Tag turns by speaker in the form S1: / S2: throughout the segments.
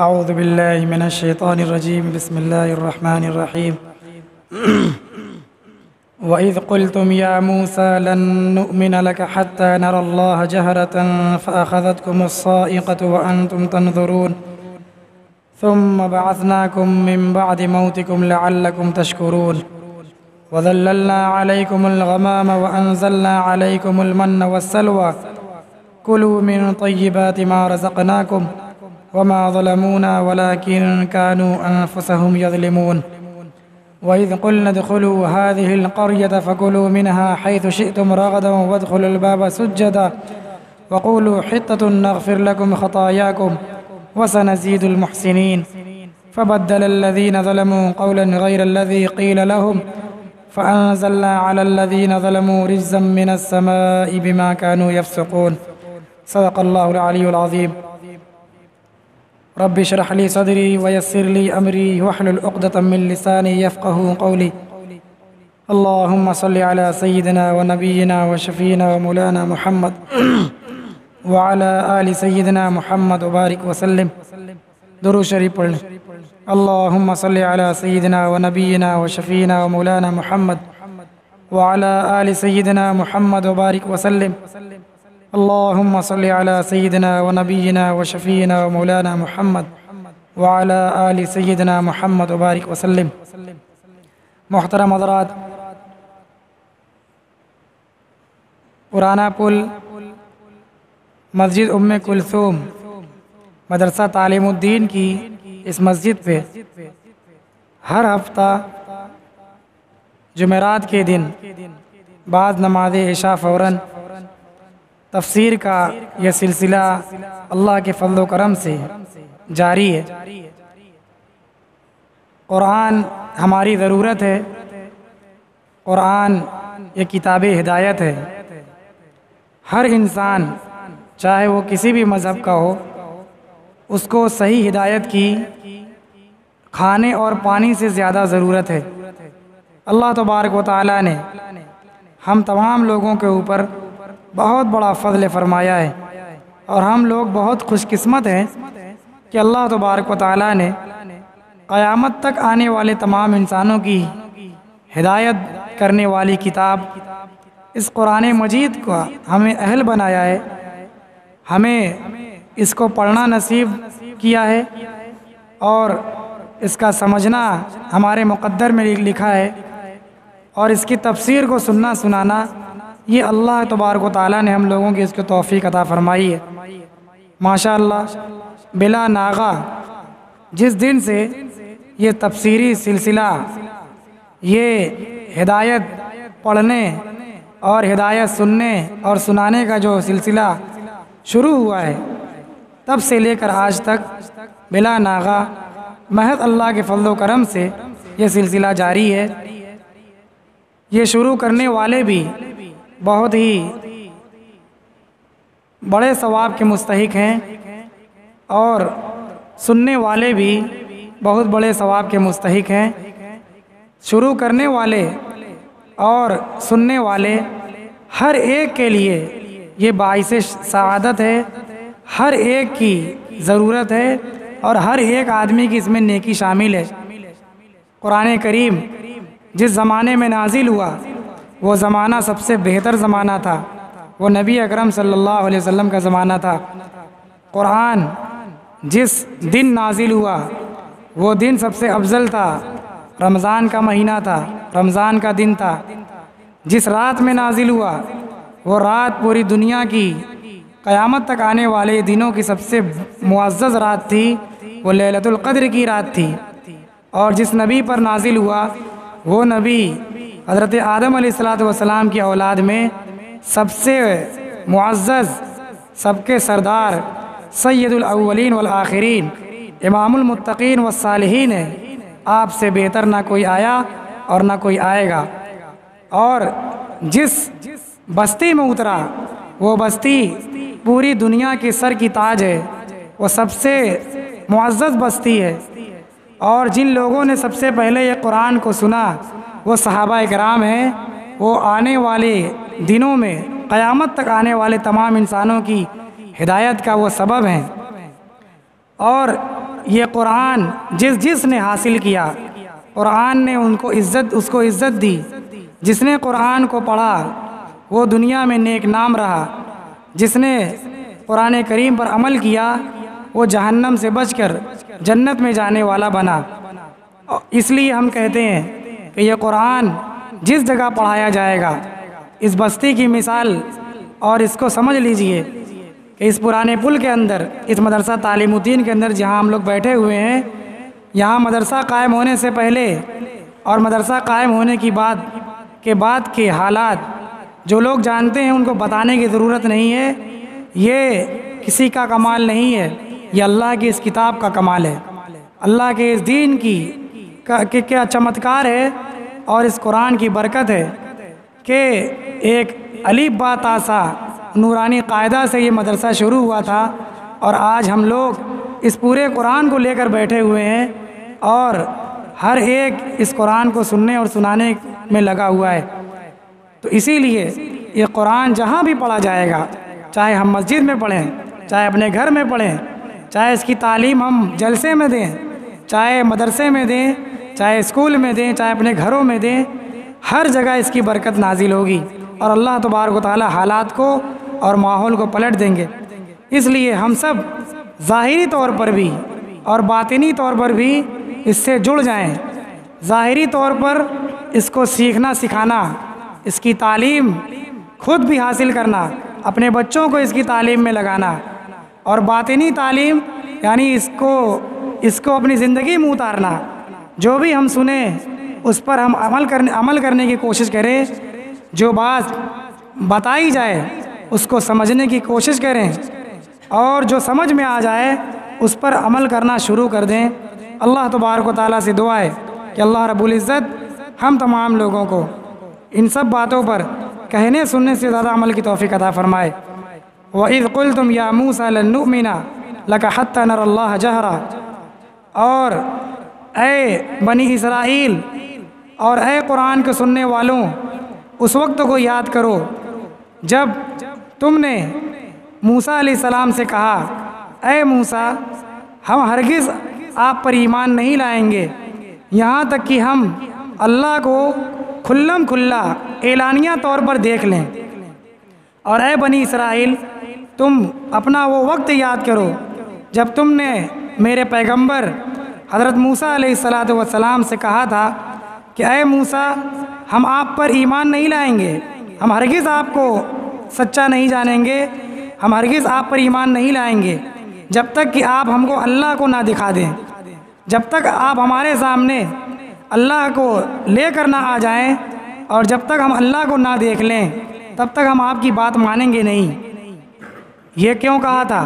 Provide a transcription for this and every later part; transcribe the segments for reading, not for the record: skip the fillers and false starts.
S1: اعوذ باللہ من الشیطان الرجیم بسم اللہ الرحمن الرحیم وَإِذْ قُلْتُمْ يَا مُوسَى لَن نُّؤْمِنَ لَكَ حَتَّى نَرَى اللَّهَ جَهْرَةً فَأَخَذَتْكُمُ الصَّاعِقَةُ وَأَنْتُمْ تَنظُرُونَ ثُمَّ بَعَثْنَاكُم مِّن بَعْدِ مَوْتِكُمْ لَعَلَّكُمْ تَشْكُرُونَ وَظَلَّلْنَا عَلَيْكُمُ الْغَمَامَ وَأَنزَلْنَا عَلَيْكُمُ الْمَنَّ وَالسَّلْوَىٰ كُلُوا مِن طَيِّبَاتِ مَا رَزَقْنَاكُمْ وَمَا ظَلَمُونَا وَلَٰكِن كَانُوا أَنفُسَهُمْ يَظْلِمُونَ وَإِذْ قُلْنَا ادْخُلُوا هَٰذِهِ الْقَرْيَةَ فَكُلُوا مِنْهَا حَيْثُ شِئْتُمْ رَغَدًا وَادْخُلُوا الْبَابَ سُجَّدًا وَقُولُوا حِطَّةٌ نَّغْفِرْ لَكُمْ خَطَايَاكُمْ وَسَنَزِيدُ الْمُحْسِنِينَ فَبَدَّلَ الَّذِينَ ظَلَمُوا قَوْلًا غَيْرَ الَّذِي قِيلَ لَهُمْ فَأَنزَلْنَا عَلَى الَّذِينَ ظَلَمُوا رِجْزًا مِّنَ السَّمَاءِ بِمَا كَانُوا يَفْسُقُونَ صدق اللہ العلی العظیم رب اشرح لي صدري ويسر لي أمري واحلل عقدة من لساني يفقهوا قولي اللهم صل على سيدنا ونبينا وشفينا ومولانا محمد وعلى آل سيدنا محمد وبارك وسلم درود شریف پڑھ لیں اللهم صل على سيدنا ونبينا وشفينا ومولانا محمد وعلى آل سيدنا محمد وبارك وسلم اللهم صل على سيدنا ونبينا وشفينا ومولانا محمد وعلى آل سيدنا محمد وبارك وسلم محترم حضرات، پرانا پل مسجد ام کلثوم مدرسہ تعلیم الدین کی اس مسجد پہ ہر ہفتہ جمعرات کے دن بعد نماز عشاء فوراً تفسیر کا یہ سلسلہ اللہ کے فضل و کرم سے جاری ہے۔ قرآن ہماری ضرورت ہے، قرآن یہ کتاب ہدایت ہے۔ ہر انسان چاہے وہ کسی بھی مذہب کا ہو، اس کو صحیح ہدایت کی کھانے اور پانی سے زیادہ ضرورت ہے۔ اللہ تبارک و تعالیٰ نے ہم تمام لوگوں کے اوپر بہت بڑا فضل فرمایا ہے، اور ہم لوگ بہت خوش قسمت ہیں کہ اللہ تبارک و تعالیٰ نے قیامت تک آنے والے تمام انسانوں کی ہدایت کرنے والی کتاب اس قرآن مجید کو ہمیں اہل بنایا ہے، ہمیں اس کو پڑھنا نصیب کیا ہے، اور اس کا سمجھنا ہمارے مقدر میں لکھا ہے، اور اس کی تفسیر کو سننا سنانا یہ اللہ تبارک و تعالیٰ نے ہم لوگوں کی اس کو توفیق عطا فرمائی ہے۔ ماشاءاللہ بلا ناغہ جس دن سے یہ تفسیری سلسلہ، یہ ہدایت پڑھنے اور ہدایت سننے اور سنانے کا جو سلسلہ شروع ہوا ہے، تب سے لے کر آج تک بلا ناغہ محض اللہ کے فضل و کرم سے یہ سلسلہ جاری ہے۔ یہ شروع کرنے والے بھی بہت ہی بڑے ثواب کے مستحق ہیں، اور سننے والے بھی بہت بڑے ثواب کے مستحق ہیں۔ شروع کرنے والے اور سننے والے ہر ایک کے لیے یہ باعث سعادت ہے، ہر ایک کی ضرورت ہے، اور ہر ایک آدمی کی اس میں نیکی شامل ہے۔ قرآن کریم جس زمانے میں نازل ہوا وہ زمانہ سب سے بہتر زمانہ تھا، وہ نبی اکرم صلی اللہ علیہ وسلم کا زمانہ تھا۔ قرآن جس دن نازل ہوا وہ دن سب سے افضل تھا، رمضان کا مہینہ تھا، رمضان کا دن تھا۔ جس رات میں نازل ہوا وہ رات پوری دنیا کی قیامت تک آنے والے دنوں کی سب سے معزز رات تھی، وہ لیلۃ القدر کی رات تھی۔ اور جس نبی پر نازل ہوا وہ نبی حضرت آدم علیہ السلام کی اولاد میں سب سے معزز، سب کے سردار، سید الاولین والآخرین، امام المتقین والصالحین ہے۔ آپ سے بہتر نہ کوئی آیا اور نہ کوئی آئے گا۔ اور جس بستی میں اترا وہ بستی پوری دنیا کی سر کی تاج ہے، وہ سب سے معزز بستی ہے۔ اور جن لوگوں نے سب سے پہلے یہ قرآن کو سنا وہ صحابہ کرام ہیں، وہ آنے والے دنوں میں قیامت تک آنے والے تمام انسانوں کی ہدایت کا وہ سبب ہیں۔ اور یہ قرآن جس نے حاصل کیا، قرآن نے اس کو عزت دی۔ جس نے قرآن کو پڑھا وہ دنیا میں نیک نام رہا۔ جس نے قرآن کریم پر عمل کیا وہ جہنم سے بچ کر جنت میں جانے والا بنا۔ اس لیے ہم کہتے ہیں کہ یہ قرآن جس جگہ پڑھایا جائے گا، اس بستی کی مثال اور اس کو سمجھ لیجئے کہ اس پرانے پل کے اندر، اس مدرسہ تعلیم الدین کے اندر جہاں ہم لوگ بیٹھے ہوئے ہیں، یہاں مدرسہ قائم ہونے سے پہلے اور مدرسہ قائم ہونے کی بعد کے حالات جو لوگ جانتے ہیں ان کو بتانے کی ضرورت نہیں ہے۔ یہ کسی کا کمال نہیں ہے، یہ اللہ کی اس کتاب کا کمال ہے، اللہ کے اس دین کی کیا چمتکار ہے، اور اس قرآن کی برکت ہے کہ ایک الف با تا سا نورانی قاعدہ سے یہ مدرسہ شروع ہوا تھا، اور آج ہم لوگ اس پورے قرآن کو لے کر بیٹھے ہوئے ہیں، اور ہر ایک اس قرآن کو سننے اور سنانے میں لگا ہوا ہے۔ تو اسی لیے یہ قرآن جہاں بھی پڑھا جائے گا، چاہے ہم مسجد میں پڑھیں، چاہے اپنے گھر میں پڑھیں، چاہے اس کی تعلیم ہم جلسے میں دیں، چاہے مدرسے میں دیں، چاہے اسکول میں دیں، چاہے اپنے گھروں میں دیں، ہر جگہ اس کی برکت نازل ہوگی، اور اللہ تبارک و تعالی حالات کو اور ماحول کو پلٹ دیں گے۔ اس لیے ہم سب ظاہری طور پر بھی اور باطنی طور پر بھی اس سے جڑ جائیں۔ ظاہری طور پر اس کو سیکھنا سکھانا، اس کی تعلیم خود بھی حاصل کرنا، اپنے بچوں کو اس کی تعلیم میں لگانا، اور باطنی تعلیم یعنی اس کو اپنی زندگی میں اتارنا۔ جو بھی ہم سنیں اس پر ہم عمل کرنے کی کوشش کریں، جو بات بتائی جائے اس کو سمجھنے کی کوشش کریں، اور جو سمجھ میں آ جائے اس پر عمل کرنا شروع کر دیں۔ اللہ تبارک و تعالیٰ سے دعا ہے کہ اللہ رب العزت ہم تمام لوگوں کو ان سب باتوں پر کہنے سننے سے زیادہ عمل کی توفیق عطا فرمائے۔ وَإِذْ قُلْتُمْ يَا مُوسَىٰ لَن نُّؤْمِنَ لَكَ حَتَّىٰ نَرَى اللَّهَ جَهْرًا، اور اے بنی اسرائیل اور اے قرآن کے سننے والوں، اس وقت کو یاد کرو جب تم نے موسیٰ علیہ السلام سے کہا، اے موسیٰ ہم ہرگز آپ پر ایمان نہیں لائیں گے یہاں تک کہ ہم اللہ کو کھلم کھلا اعلانیہ طور پر دیکھ لیں۔ اور اے بنی اسرائیل تم اپنا وہ وقت یاد کرو جب تم نے میرے پیغمبر حضرت موسیٰ علیہ السلام سے کہا تھا کہ اے موسیٰ ہم آپ پر ایمان نہیں لائیں گے، ہم ہرگز آپ کو سچا نہیں جانیں گے، ہم ہرگز آپ پر ایمان نہیں لائیں گے جب تک کہ آپ ہم کو اللہ کو نہ دکھا دیں، جب تک آپ ہمارے سامنے اللہ کو لے کر نہ آ جائیں، اور جب تک ہم اللہ کو نہ دیکھ لیں تب تک ہم آپ کی بات مانیں گے نہیں۔ یہ کیوں کہا تھا؟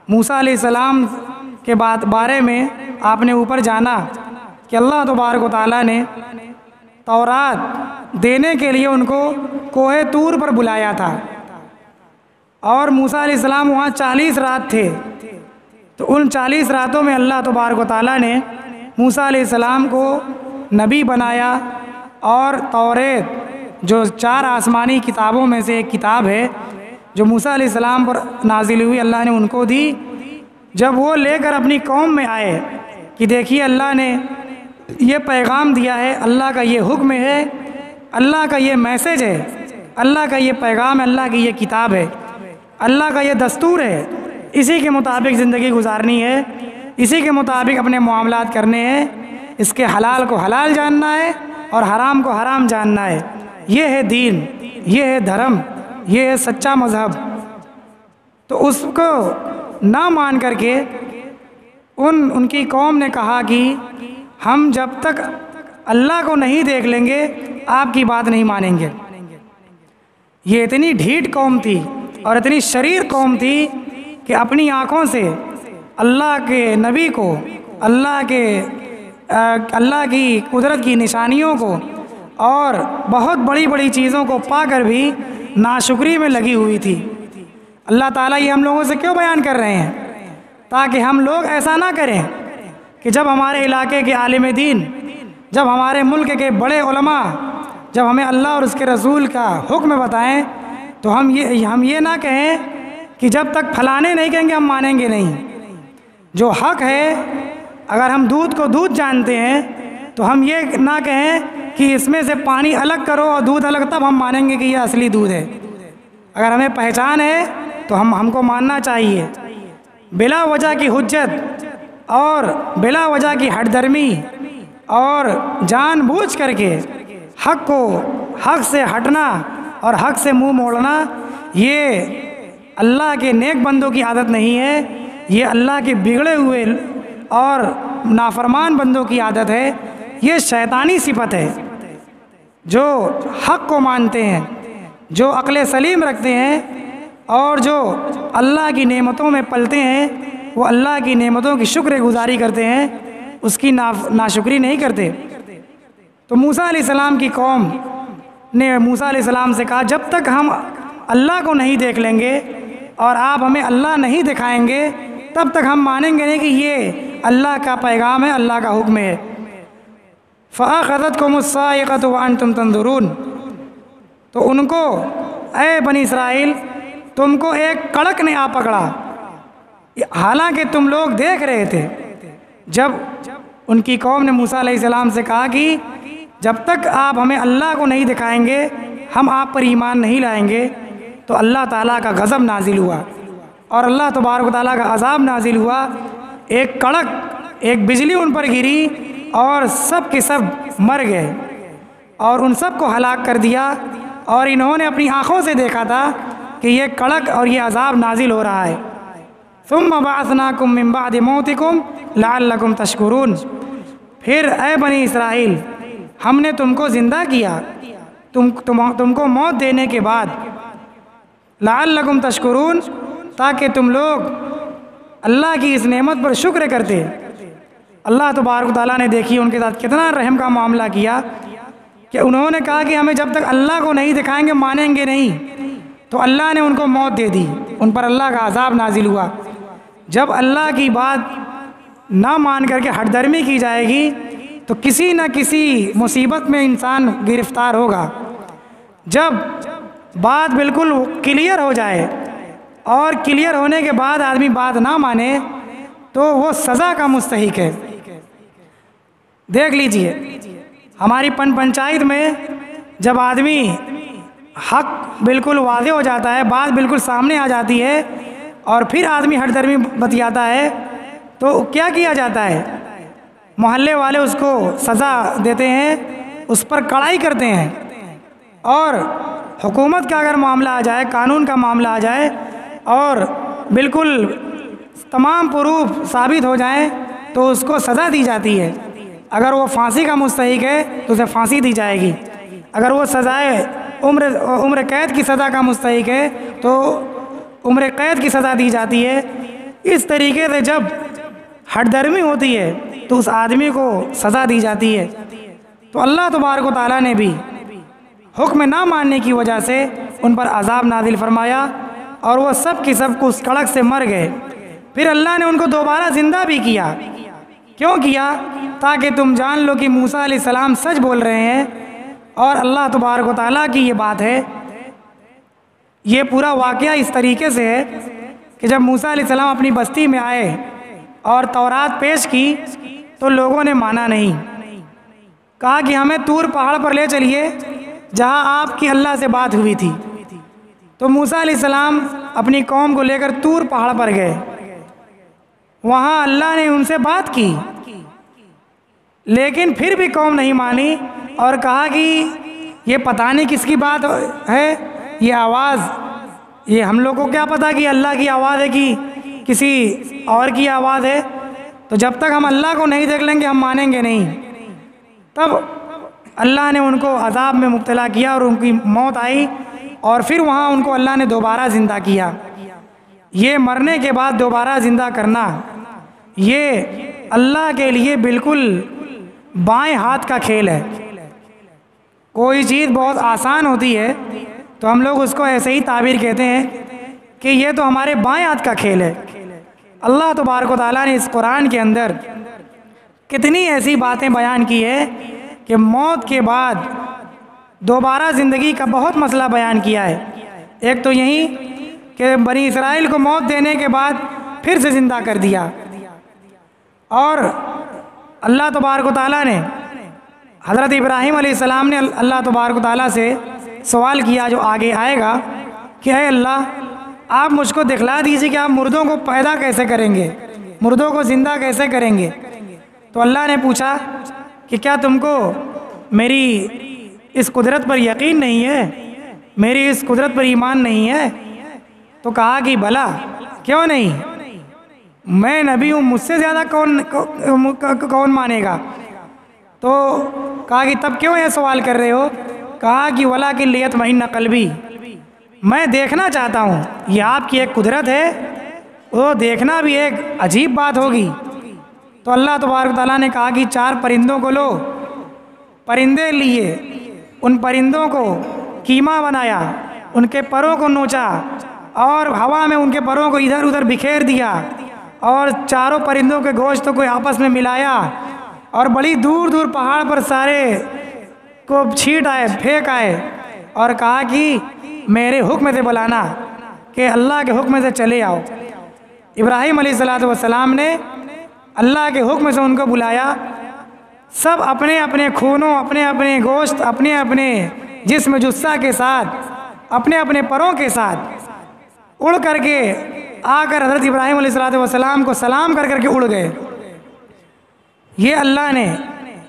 S1: موسیٰ علیہ السلام کے بارے میں آپ نے اوپر جانا کہ اللہ تبارک و تعالیٰ نے تورات دینے کے لیے ان کو کوہ طور پر بلایا تھا، اور موسیٰ علیہ السلام وہاں 40 رات تھے۔ تو ان 40 راتوں میں اللہ تبارک و تعالیٰ نے موسیٰ علیہ السلام کو نبی بنایا، اور توریت جو 4 آسمانی کتابوں میں سے ایک کتاب ہے جو موسیٰ علیہ السلام پر نازل ہوئی، اللہ نے ان کو دی۔ جب وہ لے کر اپنی قوم میں آئے کہ دیکھیے اللہ نے یہ پیغام دیا ہے، اللہ کا یہ حکم ہے، اللہ کا یہ میسج ہے، اللہ کا یہ پیغام ہے، اللہ کی یہ کتاب ہے، اللہ کا یہ دستور ہے، اسی کے مطابق زندگی گزارنی ہے، اسی کے مطابق اپنے معاملات کرنے ہیں، اس کے حلال کو حلال جاننا ہے اور حرام کو حرام جاننا ہے۔ یہ ہے دین، یہ ہے دھرم، یہ ہے سچا مذہب۔ تو اس کو نہ مان کر کے ان کی قوم نے کہا کہ ہم جب تک اللہ کو نہیں دیکھ لیں گے آپ کی بات نہیں مانیں گے۔ یہ اتنی ڈھیٹ قوم تھی اور اتنی شریر قوم تھی کہ اپنی آنکھوں سے اللہ کے نبی کو، اللہ کی قدرت کی نشانیوں کو اور بہت بڑی بڑی چیزوں کو پا کر بھی ناشکری میں لگی ہوئی تھی۔ اللہ تعالیٰ یہ ہم لوگوں سے کیوں بیان کر رہے ہیں؟ تاکہ ہم لوگ ایسا نہ کریں کہ جب ہمارے علاقے کے عالم دین، جب ہمارے ملک کے بڑے علماء جب ہمیں اللہ اور اس کے رسول کا حکم بتائیں تو ہم یہ نہ کہیں کہ جب تک فلانے نہیں کہیں گے ہم مانیں گے نہیں۔ جو حق ہے، اگر ہم دودھ کو دودھ جانتے ہیں تو ہم یہ نہ کہیں کہ اس میں سے پانی الگ کرو اور دودھ الگ، تب ہم مانیں گے کہ یہ اصلی دودھ ہے۔ اگر ہمیں پہچان ہے تو ہم کو ماننا چاہیے۔ بلا وجہ کی حجت اور بلا وجہ کی ہٹ درمی اور جان بوجھ کر کے حق سے ہٹنا اور حق سے منہ موڑنا، یہ اللہ کے نیک بندوں کی عادت نہیں ہے، یہ اللہ کے بگڑے ہوئے اور نافرمان بندوں کی عادت ہے، یہ شیطانی صفت ہے۔ جو حق کو مانتے ہیں، جو عقل سلیم رکھتے ہیں اور جو اللہ کی نعمتوں میں پلتے ہیں، وہ اللہ کی نعمتوں کی شکر گزاری کرتے ہیں، اس کی ناشکری نہیں کرتے۔ تو موسیٰ علیہ السلام کی قوم نے موسیٰ علیہ السلام سے کہا جب تک ہم اللہ کو نہیں دیکھ لیں گے اور آپ ہمیں اللہ نہیں دکھائیں گے تب تک ہم مانیں گے نہیں کہ یہ اللہ کا پیغام ہے، اللہ کا حکم ہے۔ فَأَخَذَتْكُمُ الصَّاعِقَةُ وَأَنْتُمْ تَنظُرُونَ، تو ان کو، اے بنی اسرائیل، تم کو ایک کڑک نے آ پکڑا، حالانکہ تم لوگ دیکھ رہے تھے۔ جب ان کی قوم نے موسیٰ علیہ السلام سے کہا کہ جب تک آپ ہمیں اللہ کو نہیں دکھائیں گے ہم آپ پر ایمان نہیں لائیں گے، تو اللہ تعالیٰ کا غضب نازل ہوا اور اللہ تبارک و تعالیٰ کا عذاب نازل ہوا۔ ایک کڑک، ایک بجلی ان پر گری اور سب کے سب مر گئے اور ان سب کو ہلاک کر دیا، اور انہوں نے اپنی آنکھوں سے دیکھا تھا کہ یہ کڑک اور یہ عذاب نازل ہو رہا ہے۔ ثم بعثناکم من بعد موتکم لعلکم تشکرون، پھر اے بنی اسرائیل ہم نے تم کو زندہ کیا تم کو موت دینے کے بعد، لعلکم تشکرون، تاکہ تم لوگ اللہ کی اس نعمت پر شکر کرتے۔ اللہ تبارک و تعالیٰ نے دیکھی ان کے ساتھ کتنا رحم کا معاملہ کیا کہ انہوں نے کہا کہ ہمیں جب تک اللہ کو نہیں دکھائیں گے مانیں گے نہیں، تو اللہ نے ان کو موت دے دی، ان پر اللہ کا عذاب نازل ہوا۔ جب اللہ کی بات نہ مان کر کے ہٹ درمی کی جائے گی تو کسی نہ کسی مصیبت میں انسان گرفتار ہوگا۔ جب بات بالکل کلیئر ہو جائے اور کلیئر ہونے کے بعد آدمی بات نہ مانے تو وہ سزا کا مستحق ہے۔ دیکھ لیجئے ہماری پنچایت میں جب آدمی حق بالکل واضح ہو جاتا ہے، بات بالکل سامنے آ جاتی ہے اور پھر آدمی ہٹ درمی بتیاتا ہے تو کیا کیا جاتا ہے؟ محلے والے اس کو سزا دیتے ہیں، اس پر کڑائی کرتے ہیں، اور حکومت کا اگر معاملہ آ جائے، قانون کا معاملہ آ جائے اور بالکل تمام پروف ثابت ہو جائیں تو اس کو سزا دی جاتی ہے۔ اگر وہ پھانسی کا مستحق ہے تو اسے پھانسی دی جائے گی، اگر وہ سزائے عمر قید کی سزا کا مستحق ہے تو عمر قید کی سزا دی جاتی ہے۔ اس طریقے سے جب ہٹ درمی ہوتی ہے تو اس آدمی کو سزا دی جاتی ہے۔ تو اللہ تبارک و تعالیٰ نے بھی حکم نہ ماننے کی وجہ سے ان پر عذاب نازل فرمایا اور وہ سب کی سب کو اس کڑک سے مر گئے۔ پھر اللہ نے ان کو دوبارہ زندہ بھی کیا۔ کیوں کیا؟ تاکہ تم جان لو کہ موسیٰ علیہ السلام سچ بول رہے ہیں اور اللہ تبارک و تعالیٰ کی یہ بات ہے۔ یہ پورا واقعہ اس طریقے سے ہے کہ جب موسیٰ علیہ السلام اپنی بستی میں آئے اور تورات پیش کی تو لوگوں نے مانا نہیں، کہا کہ ہمیں طور پہاڑ پر لے چلیے جہاں آپ کی اللہ سے بات ہوئی تھی۔ تو موسیٰ علیہ السلام اپنی قوم کو لے کر طور پہاڑ پر گئے، وہاں اللہ نے ان سے بات کی، لیکن پھر بھی قوم نہیں مانی اور کہا کہ یہ پتہ نہیں کس کی بات ہے، یہ آواز، یہ ہم لوگ کو کیا پتہ کہ اللہ کی آواز ہے کہ کسی اور کی آواز ہے، تو جب تک ہم اللہ کو نہیں دیکھ لیں گے ہم مانیں گے نہیں۔ تب اللہ نے ان کو عذاب میں مبتلا کیا اور ان کی موت آئی، اور پھر وہاں ان کو اللہ نے دوبارہ زندہ کیا۔ یہ مرنے کے بعد دوبارہ زندہ کرنا یہ اللہ کے لیے بالکل بائیں ہاتھ کا کھیل ہے۔ کوئی چیز بہت آسان ہوتی ہے تو ہم لوگ اس کو ایسے ہی تعبیر کہتے ہیں کہ یہ تو ہمارے بائیں ہاتھ کا کھیل ہے۔ اللہ تبارک و تعالیٰ نے اس قرآن کے اندر کتنی ایسی باتیں بیان کی ہے کہ موت کے بعد دوبارہ زندگی کا بہت مسئلہ بیان کیا ہے۔ ایک تو یہی کہ بنی اسرائیل کو موت دینے کے بعد پھر سے زندہ کر دیا، اور اللہ تبارک و تعالیٰ نے حضرت ابراہیم علیہ السلام نے اللہ تبارک و تعالیٰ سے سوال کیا جو آگے آئے گا کہ اے اللہ آپ مجھ کو دکھلا دیجیے کہ آپ مردوں کو پیدا کیسے کریں گے، مردوں کو زندہ کیسے کریں گے۔ تو اللہ نے پوچھا کہ کیا تم کو میری اس قدرت پر یقین نہیں ہے، میری اس قدرت پر ایمان نہیں ہے؟ تو کہا کہ بھلا کیوں نہیں، میں نبی ہوں، مجھ سے زیادہ کون مانے گا؟ تو کہا کہ تب کیوں یہ سوال کر رہے ہو؟ کہا کہ وَلَٰكِن لِيَطْمَئِنَّ قَلْبِي، میں دیکھنا چاہتا ہوں، یہ آپ کی ایک قدرت ہے، وہ دیکھنا بھی ایک عجیب بات ہوگی۔ تو اللہ تبارک تعالیٰ نے کہا کہ 4 پرندوں کو لو، پرندے لیے، ان پرندوں کو کیما بنایا، ان کے پروں کو نوچا اور ہوا میں ان کے پروں کو ادھر ادھر بکھیر دیا اور 4 پرندوں کے گوشت کو آپس میں ملایا اور بڑی دور دور پہاڑ پر سارے کو چھینٹ آئے، پھینک آئے اور کہا کہ میرے حکم سے بلانا، کہ اللہ کے حکم سے چلے آؤ۔ ابراہیم علیہ السلام نے اللہ کے حکم سے ان کو بلایا، سب اپنے اپنے خونوں، اپنے اپنے گوشت، اپنے اپنے جسم جثہ کے ساتھ، اپنے اپنے پروں کے ساتھ اڑ کر کے آ کر حضرت ابراہیم علیہ السلام کو سلام کر کر کے اڑ گئے۔ یہ اللہ نے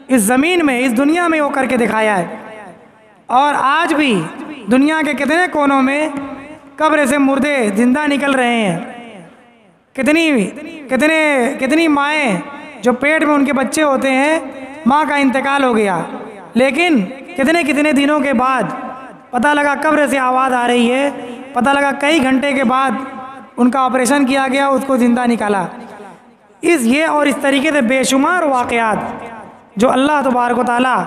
S1: اس زمین میں، اس دنیا میں وہ کر کے دکھایا ہے، اور آج بھی دنیا کے کتنے کونوں میں قبر سے مردے زندہ نکل رہے ہیں، کتنی مائیں جو پیٹ میں ان کے بچے ہوتے ہیں، ماں کا انتقال ہو گیا، لیکن کتنے دنوں کے بعد پتہ لگا قبر سے آواز آ رہی ہے، پتہ لگا کئی گھنٹے کے بعد ان کا آپریشن کیا گیا، اس کو زندہ نکالا۔ یہ اور اس طریقے سے بے شمار واقعات جو اللہ تبارک و تعالیٰ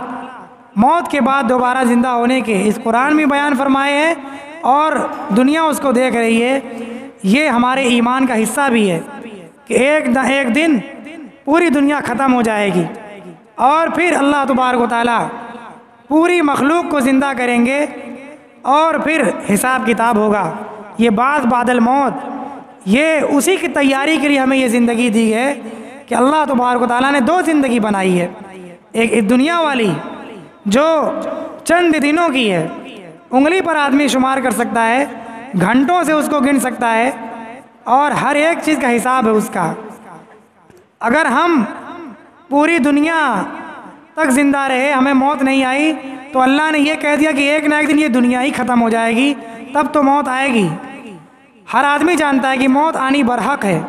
S1: موت کے بعد دوبارہ زندہ ہونے کے اس قرآن میں بیان فرمائے ہیں، اور دنیا اس کو دیکھ رہی ہے۔ یہ ہمارے ایمان کا حصہ بھی ہے کہ ایک دن پوری دنیا ختم ہو جائے گی اور پھر اللہ تبارک و تعالیٰ پوری مخلوق کو زندہ کریں گے اور پھر حساب کتاب ہوگا۔ یہ بعد الموت، یہ اسی کی تیاری کے لیے ہمیں یہ زندگی دی ہے کہ اللہ تبارک و تعالیٰ نے 2 زندگی بنائی ہے، ایک دنیا والی جو چند دنوں کی ہے، انگلی پر آدمی شمار کر سکتا ہے، گھنٹوں سے اس کو گن سکتا ہے، اور ہر ایک چیز کا حساب ہے اس کا۔ اگر ہم پوری دنیا تک زندہ رہے، ہمیں موت نہیں آئی، تو اللہ نے یہ کہہ دیا کہ ایک نہ ایک دن یہ دنیا ہی ختم ہو جائے گی، تب تو موت آئے گی۔ ہر آدمی جانتا ہے کہ موت آنی برحق ہے۔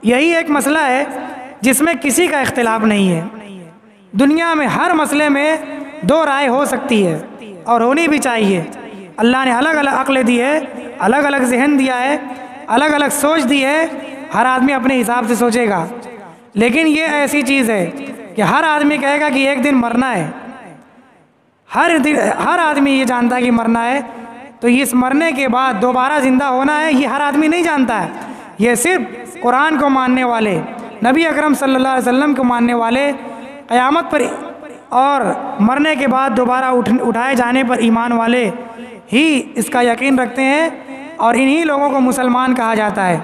S1: یہی ایک مسئلہ ہے جس میں کسی کا اختلاف نہیں ہے۔ دنیا میں ہر مسئلے میں 2 رائے ہو سکتی ہے اور ہونی بھی چاہیے۔ اللہ نے الگ الگ عقل دی ہے، الگ الگ ذہن دیا ہے، الگ الگ سوچ دی ہے، ہر آدمی اپنے حساب سے سوچے گا۔ لیکن یہ ایسی چیز ہے کہ ہر آدمی کہے گا کہ ایک دن مرنا ہے، ہر آدمی یہ جانتا ہے کہ مرنا ہے، تو اس مرنے کے بعد دوبارہ زندہ ہونا ہے، یہ ہر آدمی نہیں جانتا ہے۔ یہ صرف قرآن کو ماننے والے، نبی اکرم صلی اللہ علیہ وسلم کو ماننے والے، قیامت پر اور مرنے کے بعد دوبارہ اٹھائے جانے پر ایمان والے ہی اس کا یقین رکھتے ہیں، اور انہی لوگوں کو مسلمان کہا جاتا ہے،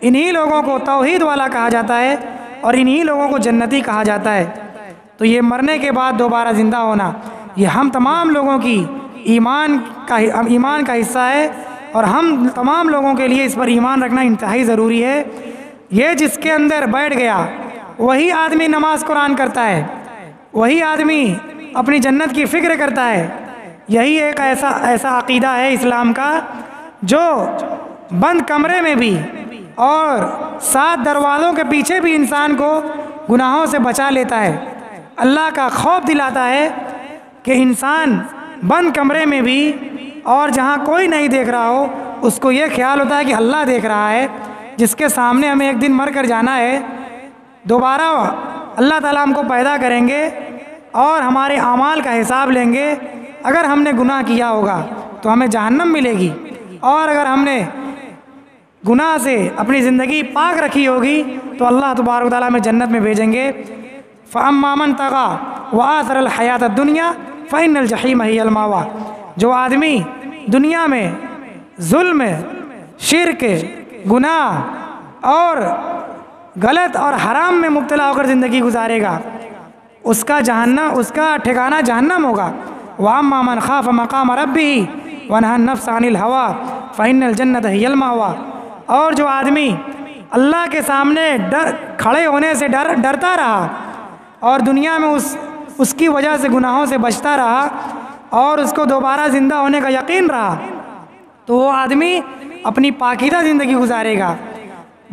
S1: انہی لوگوں کو توحید والا کہا جاتا ہے، اور انہی لوگوں کو جنتی کہا جاتا ہے۔ تو یہ مرنے کے بعد دوبارہ زندہ ہونا، یہ ہم تمام لوگوں کی ایمان کا حصہ ہے، اور ہم تمام لوگوں کے لیے اس پر ایمان رکھنا انتہائی ضروری ہے۔ یہ جس کے اندر بیٹھ گیا وہی آدمی نماز قرآن کرتا ہے، وہی آدمی اپنی جنت کی فکر کرتا ہے۔ یہی ایک ایسا عقیدہ ہے اسلام کا جو بند کمرے میں بھی اور 7 دروازوں کے پیچھے بھی انسان کو گناہوں سے بچا لیتا ہے۔ اللہ کا خوف دلاتا ہے کہ انسان بند کمرے میں بھی اور جہاں کوئی نہیں دیکھ رہا ہو، اس کو یہ خیال ہوتا ہے کہ اللہ دیکھ رہا ہے، جس کے سامنے ہمیں ایک دن مر کر جانا ہے۔ دوبارہ اللہ تعالیٰ ہم کو پیدا کریں گے اور ہمارے اعمال کا حساب لیں گے۔ اگر ہم نے گناہ کیا ہوگا تو ہمیں جہنم ملے گی، اور اگر ہم نے گناہ سے اپنی زندگی پاک رکھی ہوگی تو اللہ تبارک و تعالیٰ ہمیں جنت میں بھیجیں گے۔ فَأَمَّا مَنْ طَغَىٰ وَآثَرَ الْحَيَاةَ الدُّنْيَا فَإِنَّ الْجَحِيمَ هِيَ الْمَأْوَىٰ، جو آدمی دنیا میں ظلم، شرک، گناہ اور غلط اور حرام میں مبتلا ہو کر زندگی گزارے گا اس کا ٹھکانہ جہنم ہوگا۔ وَأَمَّا مَنْ خَافَ مَقَامَ رَبِّهِ وَنَهَى النَّفْسَ عَنِ الْهَوَىٰ فَإِنَّ الْجَنَّةَ هِيَ الْمَأْوَىٰ، اور جو آدمی اللہ کے سامنے کھڑے ہونے سے ڈرتا رہا اور دنیا میں اس کی وجہ سے گناہوں سے بچتا رہا اور اس کو دوبارہ زندہ ہونے کا یقین رہا، تو وہ آدمی اپنی پاکیزہ زندگی گزارے گا،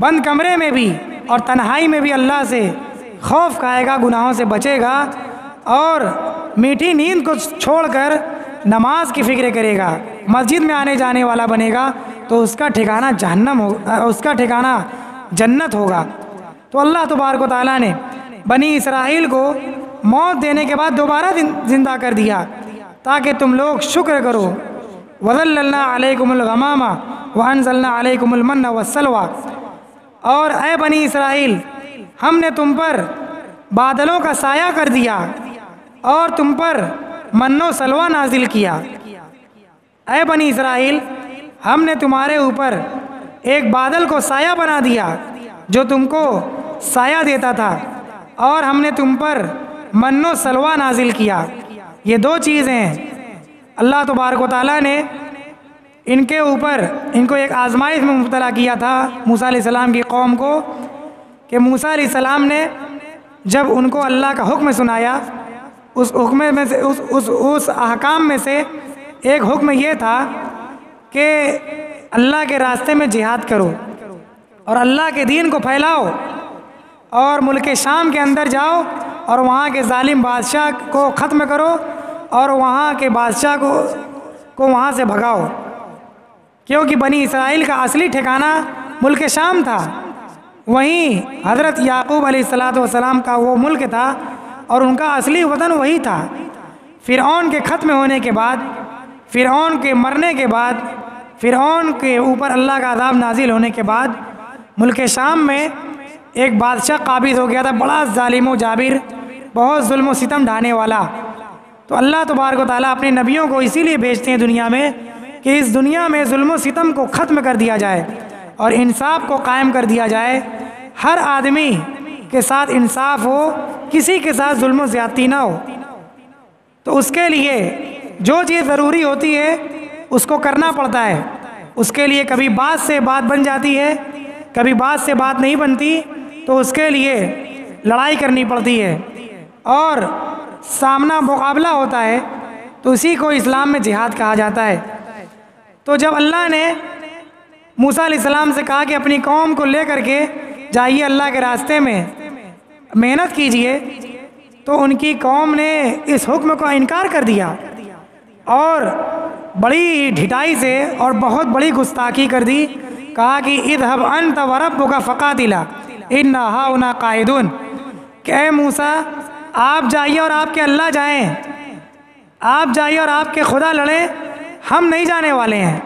S1: بند کمرے میں بھی اور تنہائی میں بھی اللہ سے خوف کھائے گا، گناہوں سے بچے گا اور میٹھی نیند کو چھوڑ کر نماز کی فکر کرے گا، مسجد میں آنے جانے والا بنے گا، تو اس کا ٹھکانہ جہنم ہوگا، اس کا ٹھکانہ جنت ہوگا۔ تو اللہ تبارک و تعالیٰ نے بنی اسرائیل کو موت دینے کے بعد دوبارہ زندہ کر دیا تاکہ تم لوگ شکر کرو۔ وَظَلَّلْنَا عَلَيْكُمُ الْغَمَامَ وَأَنزَلْنَا عَلَيْكُمُ الْمَنَّ وَالسَّلْوَىٰ، اور اے بنی اسرائیل ہم نے تم پر بادلوں کا سایہ کر دیا اور تم پر من و سلوہ نازل کیا۔ اے بنی اسرائیل ہم نے تمہارے اوپر ایک بادل کو سایہ بنا دیا جو تم کو سایہ دیتا تھا، اور ہم نے تم پر من و سلوہ نازل کیا۔ یہ دو چیزیں اللہ تبارک و تعالیٰ نے ان کو ایک آزمائش میں مبتلا کیا تھا موسیٰ علیہ السلام کی قوم کو، کہ موسیٰ علیہ السلام نے جب ان کو اللہ کا حکم سنایا، اس حکم میں سے اس احکام میں سے ایک حکم یہ تھا کہ اللہ کے راستے میں جہاد کرو اور اللہ کے دین کو پھیلاؤ، اور ملک شام کے اندر جاؤ اور وہاں کے ظالم بادشاہ کو ختم کرو اور وہاں کے بادشاہ کو وہاں سے بھگاؤ، کیونکہ بنی اسرائیل کا اصلی ٹھکانہ ملک شام تھا، وہیں حضرت یعقوب علیہ السلام کا وہ ملک تھا اور ان کا اصلی وطن وہی تھا۔ فرعون کے ختم ہونے کے بعد، فرعون کے مرنے کے بعد، فرعون کے اوپر اللہ کا عذاب نازل ہونے کے بعد ملک شام میں ایک بادشاہ قابض ہو گیا تھا، بڑا ظالم و جابر، بہت ظلم و ستم ڈھانے والا۔ تو اللہ تبارک و تعالیٰ اپنے نبیوں کو اسی لیے بھیجتے ہیں دنیا میں کہ اس دنیا میں ظلم و ستم کو ختم کر دیا جائے اور انصاف کو قائم کر دیا جائے، ہر آدمی کے ساتھ انصاف ہو، کسی کے ساتھ ظلم و زیادتی نہ ہو۔ تو اس کے لیے جو چیز ضروری ہوتی ہے اس کو کرنا پڑتا ہے، اس کے لیے کبھی بات سے بات بن جاتی ہے، کبھی بات سے بات نہیں بنتی، تو اس کے لیے لڑائی کرنی پڑتی ہے اور سامنا مقابلہ ہوتا ہے، تو اسی کو اسلام میں جہاد کہا جاتا ہے۔ تو جب اللہ نے موسیٰ علیہ السلام سے کہا کہ اپنی قوم کو لے کر کے جائیے اللہ کے راستے میں محنت کیجئے، تو ان کی قوم نے اس حکم کا انکار کر دیا اور بڑی ڈھٹائی سے اور بہت بڑی گستاخی کر دی، کہا کہ اذهب انت وربک فقاتلا انا ہاؤنا قاعدون، کہ اے موسیٰ آپ جائیے اور آپ کے اللہ جائیں، آپ جائیے اور آپ کے خدا لڑیں، ہم نہیں جانے والے ہیں۔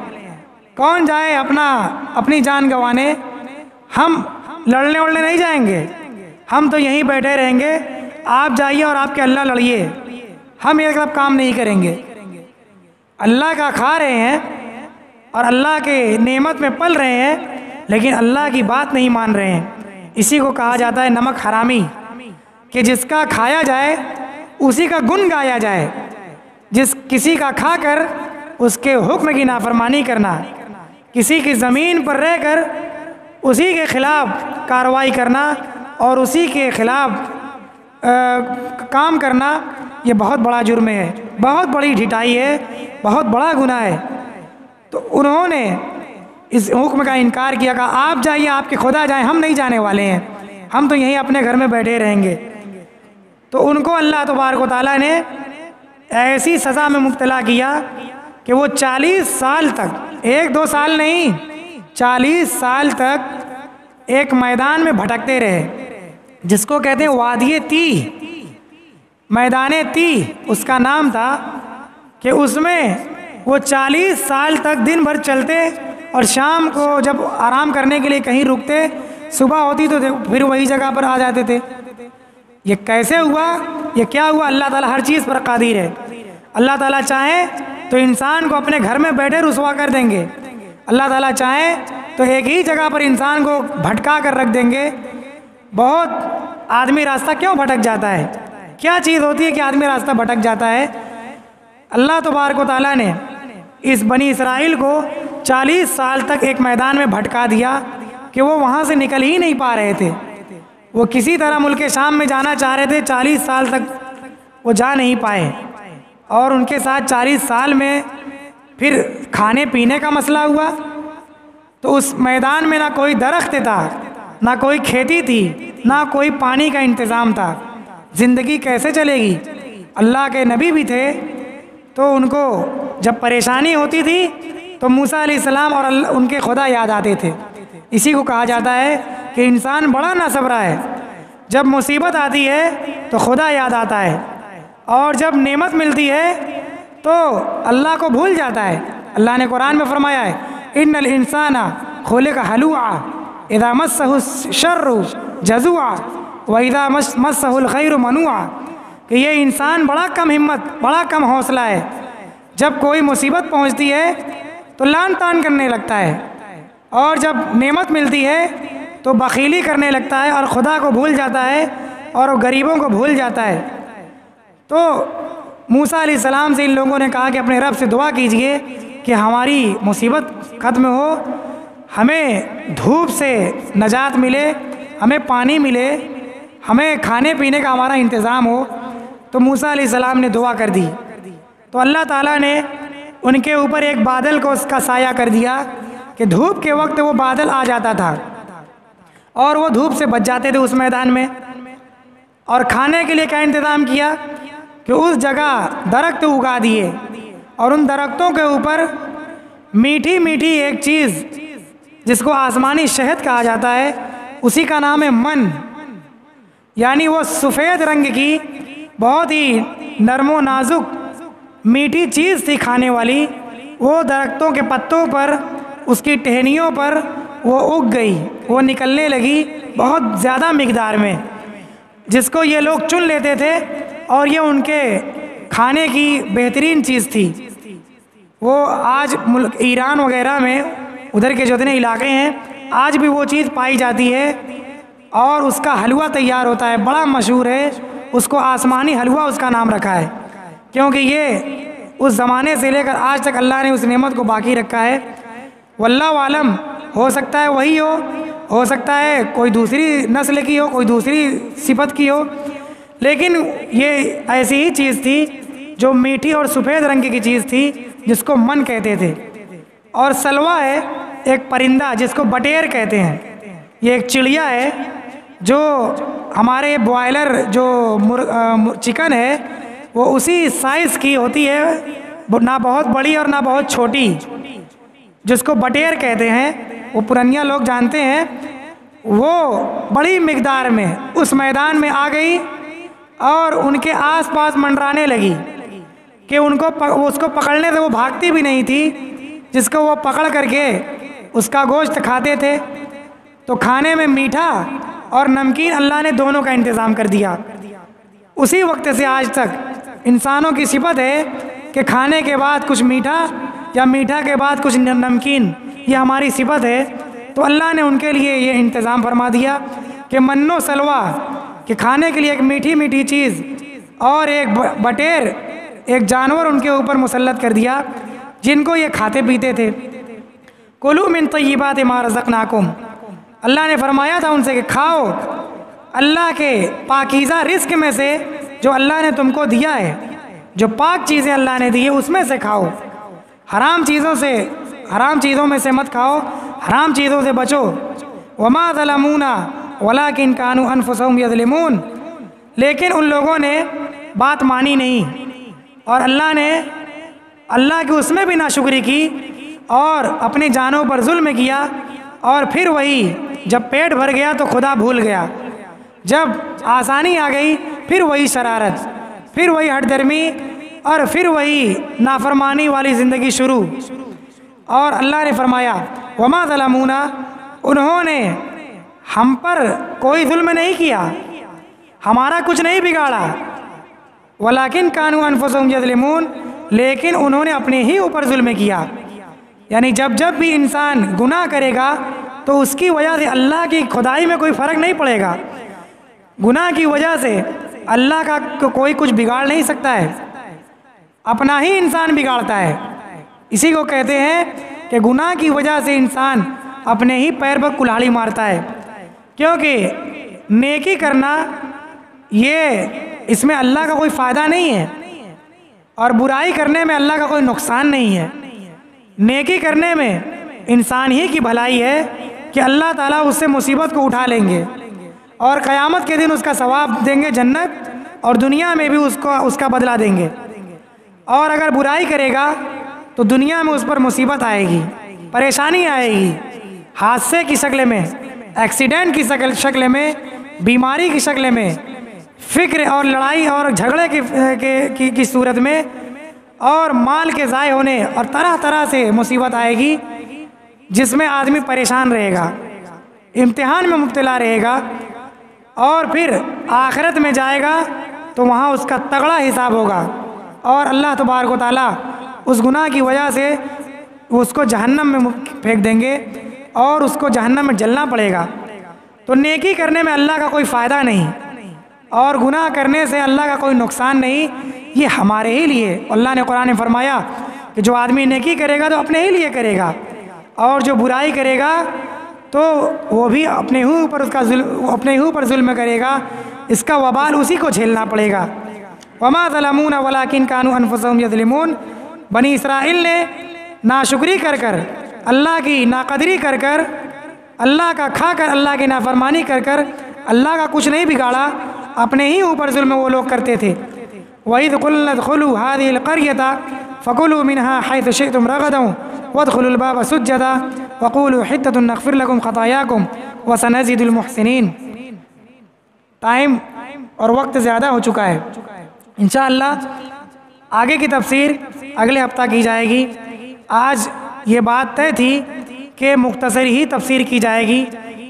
S1: کون جائے اپنی جان گنوانے؟ ہم لڑنے وڑنے نہیں جائیں گے، ہم تو یہیں بیٹھے رہیں گے، آپ جائیے اور آپ کے اللہ لڑیے، ہم یہ سب کام نہیں کریں گے۔ اللہ کا کھا رہے ہیں اور اللہ کے نعمت میں پل رہے ہیں، لیکن اللہ کی بات نہیں مان رہے ہیں۔ اسی کو کہا جاتا ہے نمک حرامی، کہ جس کا کھایا جائے اسی کا گن گایا جائے، کسی کا کھا کر اس کے حکم کی نافرمانی کرنا، کسی کی زمین پر رہ کر اسی کے خلاف کارروائی کرنا اور اسی کے خلاف کام کرنا، یہ بہت بڑا جرم ہے، بہت بڑی ڈھٹائی ہے، بہت بڑا گناہ ہے۔ تو انہوں نے اس حکم کا انکار کیا، کہا آپ جائیے، آپ کے خدا جائیں، ہم نہیں جانے والے ہیں، ہم تو یہیں اپنے گھر میں بیٹھے رہیں گے۔ تو ان کو اللہ تبارک و تعالیٰ نے ایسی سزا میں مبتلا کیا کہ وہ 40 سال تک، 1-2 سال نہیں، 40 سال تک ایک میدان میں بھٹکتے رہے، جس کو کہتے ہیں وادی تی، میدان تی اس کا نام تھا، کہ اس میں وہ 40 سال تک دن بھر چلتے اور شام کو جب آرام کرنے کے لیے کہیں رکتے، صبح ہوتی تو پھر وہی جگہ پر آ جاتے تھے۔ یہ کیسے ہوا؟ یہ کیا ہوا؟ اللہ تعالیٰ ہر چیز پر قادر ہے۔ اللہ تعالیٰ چاہے تو انسان کو اپنے گھر میں بیٹھے رسوا کر دیں گے، اللہ تعالیٰ چاہے تو ایک ہی جگہ پر انسان کو بھٹکا کر رکھ دیں گے، بہت آدمی راستہ کیوں بھٹک جاتا ہے؟ کیا چیز ہوتی ہے کہ آدمی راستہ بھٹک جاتا ہے؟ اللہ تبارک و تعالیٰ نے اس بنی اسرائیل کو 40 سال تک ایک میدان میں بھٹکا دیا کہ وہ وہاں سے نکل ہی نہیں پا رہے تھے۔ وہ کسی طرح ملک شام میں جانا چاہ رہے تھے، 40 سال تک وہ جا نہیں پائے، اور ان کے ساتھ 40 سال میں پھر کھانے پینے کا مسئلہ ہوا۔ تو اس میدان میں نہ کوئی درخت تھا، نہ کوئی کھیتی تھی، نہ کوئی پانی کا انتظام تھا۔ زندگی کیسے چلے گی؟ اللہ کے نبی بھی تھے، تو ان کو جب پریشانی ہوتی تھی تو موسیٰ علیہ السلام اور ان کے خدا یاد آتے تھے۔ اسی کو کہا جاتا ہے کہ انسان بڑا ناصبرا ہے، جب مصیبت آتی ہے تو خدا یاد آتا ہے، اور جب نعمت ملتی ہے تو اللہ کو بھول جاتا ہے۔ اللہ نے قرآن میں فرمایا ہے ان الانسان خلق ہلوعا اذا مسہ الشر جزوعا واذا مسہ الخیر منوعا، کہ یہ انسان بڑا کم ہمت، بڑا کم حوصلہ ہے، جب کوئی مصیبت پہنچتی ہے تو لان تان کرنے لگتا ہے، اور جب نعمت ملتی ہے تو بخیلی کرنے لگتا ہے اور خدا کو بھول جاتا ہے اور غریبوں کو بھول جاتا ہے۔ تو موسیٰ علیہ السلام سے ان لوگوں نے کہا کہ اپنے رب سے دعا کیجئے کہ ہماری مصیبت ختم ہو، ہمیں دھوپ سے نجات ملے، ہمیں پانی ملے، ہمیں کھانے پینے کا ہمارا انتظام ہو۔ تو موسیٰ علیہ السلام نے دعا کر دی، تو اللہ تعالیٰ نے ان کے اوپر ایک بادل کو اس کا سایہ کر دیا کہ دھوپ کے وقت وہ بادل آ جاتا تھا اور وہ دھوپ سے بچ جاتے تھے اس میدان میں۔ اور کھانے کے لیے کیا انتظام کیا کہ اس جگہ درخت اگا دیے، اور ان درختوں کے اوپر میٹھی میٹھی ایک چیز جس کو آسمانی شہد کہا جاتا ہے، اسی کا نام ہے من، یعنی وہ سفید رنگ کی بہت ہی نرم و نازک میٹھی چیز تھی کھانے والی۔ وہ درختوں کے پتوں پر، اس کی ٹہنیوں پر وہ اگ گئی، وہ نکلنے لگی بہت زیادہ مقدار میں، جس کو یہ لوگ چن لیتے تھے، اور یہ ان کے کھانے کی بہترین چیز تھی۔ وہ آج ملک ایران وغیرہ میں ادھر کے جتنے علاقے ہیں آج بھی وہ چیز پائی جاتی ہے، اور اس کا حلوہ تیار ہوتا ہے، بڑا مشہور ہے، اس کو آسمانی حلوہ اس کا نام رکھا ہے، کیونکہ یہ اس زمانے سے لے کر آج تک اللہ نے اس نعمت کو باقی رکھا ہے۔ واللہ عالم، ہو سکتا ہے وہی ہو سکتا ہے کوئی دوسری نسل کی ہو، کوئی دوسری صفت کی ہو، لیکن یہ ایسی ہی چیز تھی جو میٹھی اور سفید رنگ کی چیز تھی، جس کو من کہتے تھے۔ اور سلوا ہے ایک پرندہ جس کو بٹیر کہتے ہیں، یہ ایک چڑیا ہے جو ہمارے بوائلر جو چکن ہے وہ اسی سائز کی ہوتی ہے، نہ بہت بڑی اور نہ بہت چھوٹی، جس کو بٹیر کہتے ہیں۔ وہ پرانیہ لوگ جانتے ہیں، وہ بڑی مقدار میں اس میدان میں آ گئی اور ان کے آس پاس منڈرانے لگی کہ اس کو پکڑنے سے وہ بھاگتی بھی نہیں تھی، جس کو وہ پکڑ کر کے اس کا گوشت کھاتے تھے۔ تو کھانے میں میٹھا اور نمکین اللہ نے دونوں کا انتظام کر دیا۔ اسی وقت سے آج تک انسانوں کی صفت ہے کہ کھانے کے بعد کچھ میٹھا یا میٹھا کے بعد کچھ نمکین، یہ ہماری صفت ہے۔ تو اللہ نے ان کے لیے یہ انتظام فرما دیا کہ من و سلوا، کہ کھانے کے لیے ایک میٹھی میٹھی چیز اور ایک بٹیر، ایک جانور ان کے اوپر مسلط کر دیا جن کو یہ کھاتے پیتے تھے۔ کلوا من طیبات ما رزقناکم، اللہ نے فرمایا تھا ان سے کہ کھاؤ اللہ کے پاکیزہ رزق میں سے جو اللہ نے تم کو دیا ہے، جو پاک چیزیں اللہ نے دی ہیں اس میں سے کھاؤ، حرام چیزوں میں سے مت کھاؤ، حرام چیزوں سے بچو۔ وما ظلمونا ولکن کانوا انفسهم یظلمون، لیکن ان لوگوں نے بات مانی نہیں اور اللہ کی اس میں بھی ناشکری کی اور اپنی جانوں پر ظلم کیا، اور پھر وہی جب پیٹ بھر گیا تو خدا بھول گیا، جب آسانی آ گئی پھر وہی شرارت، پھر وہی ہٹ درمی، اور پھر وہی نافرمانی والی زندگی شروع۔ اور اللہ نے فرمایا وما ظلمونا، انہوں نے ہم پر کوئی ظلم نہیں کیا، ہمارا کچھ نہیں بگاڑا، ولیکن کانوا انفسهم یظلمون، لیکن انہوں نے اپنے ہی اوپر ظلم کیا۔ یعنی جب بھی انسان گناہ کرے گا تو اس کی وجہ سے اللہ کی خدائی میں کوئی فرق نہیں پڑے گا۔ گناہ کی وجہ سے اللہ کا کوئی کچھ بگاڑ نہیں سکتا ہے، اپنا ہی انسان بگاڑتا ہے۔ اسی کو کہتے ہیں کہ گناہ کی وجہ سے انسان اپنے ہی پیر پر کلہاڑی مارتا ہے، کیونکہ نیکی کرنا اس میں اللہ کا کوئی فائدہ نہیں ہے، اور برائی کرنے میں اللہ کا کوئی نقصان نہیں ہے۔ نیکی کرنے میں انسان ہی کی بھلائی ہے کہ اللہ تعالیٰ اس سے مصیبت کو اٹھا لیں گے اور قیامت کے دن اس کا ثواب دیں گے جنت، اور دنیا میں بھی اس کا بدلہ دیں گے۔ اور اگر برائی کرے گا تو دنیا میں اس پر مصیبت آئے گی، پریشانی آئے گی، حادثے کی شکل میں، ایکسیڈنٹ کی شکل میں، بیماری کی شکل میں، فکر اور لڑائی اور جھگڑے کی صورت میں، اور مال کے ضائع ہونے اور طرح طرح سے مصیبت آئے گی، جس میں آدمی پریشان رہے گا، امتحان میں مبتلا رہے گا، اور پھر آخرت میں جائے گا تو وہاں اس کا تگڑا حساب ہوگا، اور اللہ تبارک و تعالیٰ اس گناہ کی وجہ سے اس کو جہنم میں پھینک دیں گے اور اس کو جہنم میں جلنا پڑے گا۔ تو نیکی کرنے میں اللہ کا کوئی فائدہ نہیں، اور گناہ کرنے سے اللہ کا کوئی نقصان نہیں، یہ ہمارے ہی لیے۔ اللہ نے قرآن میں فرمایا کہ جو آدمی نیکی کرے گا تو اپنے ہی لیے کرے گا، اور جو برائی کرے گا تو وہ بھی اپنے ہی اوپر ظلم کرے گا، اس کا وبال اسی کو جھیلنا پڑے گا۔ وما ظلمون ولکن کانوا انفسهم یظلمون، بنی اسرائیل نے ناشکری کر اللہ کی ناقدری کر اللہ کا کھا کر، اللہ کی نافرمانی کر اللہ کا کچھ نہیں بگاڑا، اپنے ہی اوپر ظلم وہ لوگ کرتے تھے۔ وَإِذْ قُلْنَا ادْخُلُوا هَٰذِهِ الْقَرْيَةَ فَكُلُوا مِنْهَا حَيْثُ شِئْتُمْ رَغَدًا وَادْخُلُوا الْبَابَ سُجَّدًا وَقُولُوا حِطَّةٌ نَغْفِرْ لَكُمْ خَطَايَاكُمْ وَسَنَزِيدُ الْمُحْسِنِينَ۔ ٹائم اور وقت زیادہ ہو چکا ہے، انشاءاللہ آگے کی تفسیر اگلے ہفتہ کی جائے گی۔ آج یہ بات طے تھی کہ مختصر ہی تفسیر کی جائے گی،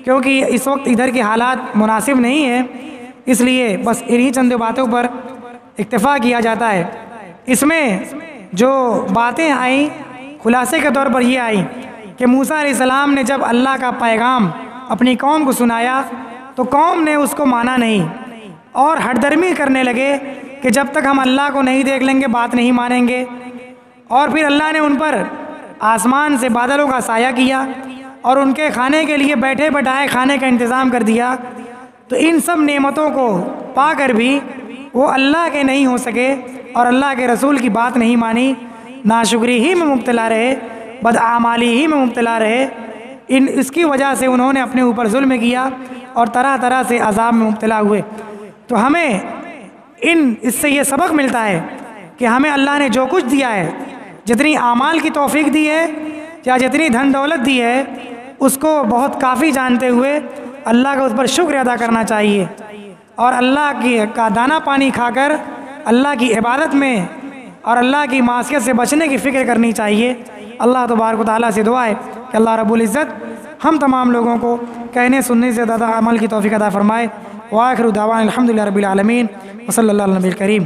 S1: کیونکہ اس وقت ادھر کے حالات مناسب نہیں ہیں، اس لیے بس انہی چند باتوں پر اکتفا کیا جاتا ہے۔ اس میں جو باتیں آئیں خلاصے کے طور پر یہ آئیں کہ موسیٰ علیہ السلام نے جب اللہ کا پیغام اپنی قوم کو سنایا تو قوم نے اس کو مانا نہیں، اور ہٹ درمی کرنے لگے کہ جب تک ہم اللہ کو نہیں دیکھ لیں گے بات نہیں مانیں گے۔ اور پھر اللہ نے ان پر آسمان سے بادلوں کا سایہ کیا اور ان کے کھانے کے لیے بیٹھے بٹھائے کھانے کا انتظام کر دیا۔ تو ان سب نعمتوں کو پا کر بھی وہ اللہ کے نہیں ہو سکے اور اللہ کے رسول کی بات نہیں مانی، ناشکری ہی میں مبتلا رہے، بدعمالی ہی میں مبتلا رہے۔ اس کی وجہ سے انہوں نے اپنے اوپر ظلم کیا اور طرح طرح سے عذاب میں مبتلا ہوئے۔ تو ہمیں اس سے یہ سبق ملتا ہے کہ ہمیں اللہ نے جو کچھ دیا ہے، جتنی اعمال کی توفیق دی ہے یا جتنی دھن دولت دی ہے، اس کو بہت کافی جانتے ہوئے اللہ کا اس پر شکر ادا کرنا چاہیے، اور اللہ کا دانا پانی کھا کر اللہ کی عبادت میں اور اللہ کی معصیت سے بچنے کی فکر کرنی چاہیے۔ اللہ تبارک و تعالیٰ سے دعا ہے کہ اللہ رب العزت ہم تمام لوگوں کو کہنے سننے سے زیادہ عمل کی توفیق عطا فرمائے۔ وآخر دعوانا الحمدللہ رب العالمین وصلی اللہ علیہ نبی الکریم۔